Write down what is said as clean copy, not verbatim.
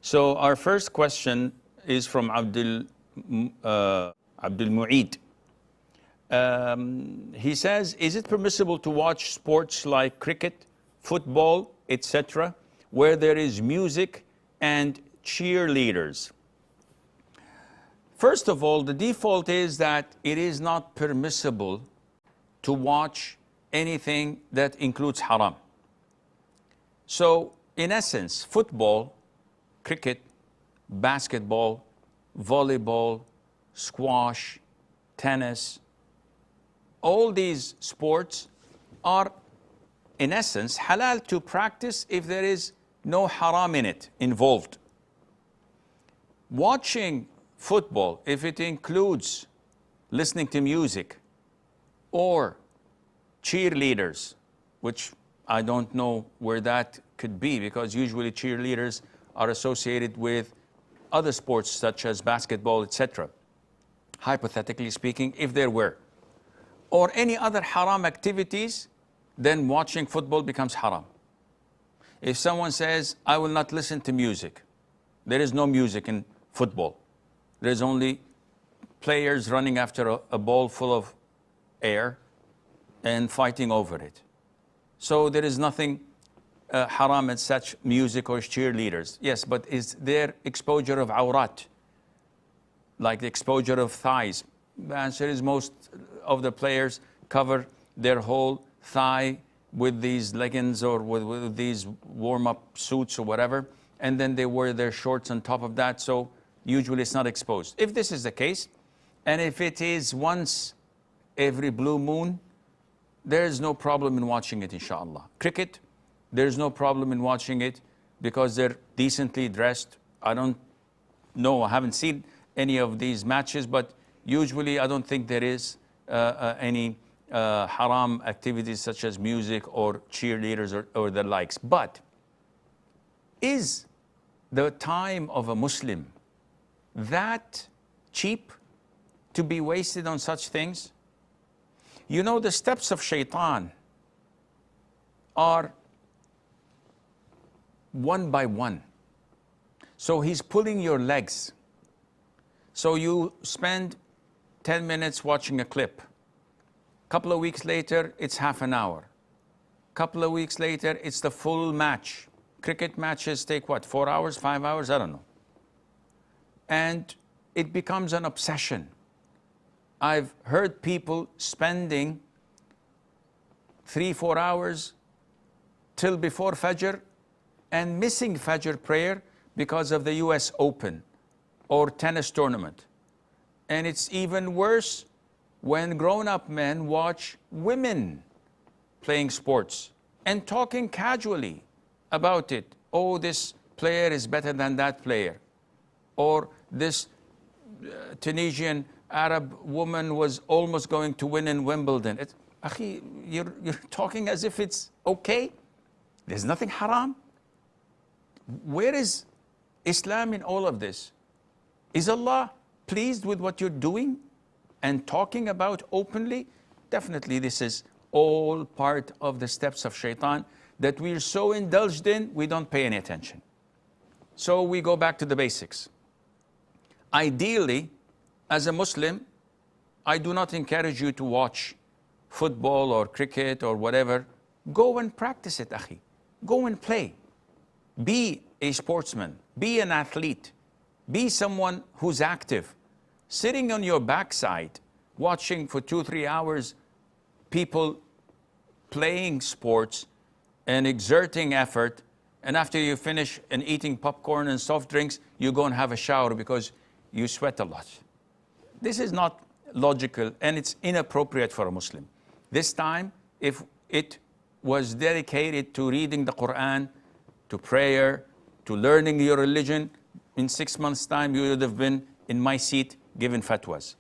So our first question is from Abdul Mu'id. He says, is it permissible to watch sports like cricket, football, etc., where there is music and cheerleaders? First of all, the default is that it is not permissible to watch anything that includes haram. So, in essence, football, cricket, basketball, volleyball, squash, tennis, all these sports are, in essence, halal to practice if there is no haram in it involved. Watching football, if it includes listening to music or cheerleaders, which I don't know where that could be, because usually cheerleaders are associated with other sports such as basketball, etc. Hypothetically speaking, if there were, or any other haram activities, then watching football becomes haram. If someone says, I will not listen to music, there is no music in football. There's only players running after a ball full of air and fighting over it. So there is nothing haram in such music or cheerleaders. Yes, but is there exposure of awrat, like the exposure of thighs? The answer is most of the players cover their whole thigh with these leggings or with these warm-up suits or whatever, and then they wear their shorts on top of that, so usually it's not exposed. If this is the case, and if it is once every blue moon, there's no problem in watching it, inshallah. Cricket, there's no problem in watching it because they're decently dressed. I don't know, I haven't seen any of these matches, but usually I don't think there is any haram activities such as music or cheerleaders or the likes. But is the time of a Muslim that cheap to be wasted on such things? You know, the steps of shaitan are one by one. So he's pulling your legs. So you spend 10 minutes watching a clip. Couple of weeks later, it's half an hour. Couple of weeks later, it's the full match. Cricket matches take what, 4 hours, 5 hours? I don't know. And it becomes an obsession. I've heard people spending 3-4 hours till before Fajr and missing Fajr prayer because of the US Open or tennis tournament. And it's even worse when grown-up men watch women playing sports and talking casually about it. Oh, this player is better than that player. Or this Tunisian Arab woman was almost going to win in Wimbledon. Akhi, you're talking as if it's okay. There's nothing haram. Where is Islam in all of this? Is Allah pleased with what you're doing and talking about openly? Definitely this is all part of the steps of shaitan that we're so indulged in, we don't pay any attention. So we go back to the basics. Ideally, as a Muslim, I do not encourage you to watch football or cricket or whatever. Go and practice it, akhi. Go and play. Be a sportsman. Be an athlete. Be someone who's active. Sitting on your backside, watching for 2-3 hours people playing sports and exerting effort, and after you finish and eating popcorn and soft drinks, you go and have a shower because you sweat a lot. This is not logical and it's inappropriate for a Muslim. This time, if it was dedicated to reading the Quran, to prayer, to learning your religion, in 6 months' time you would have been in my seat giving fatwas.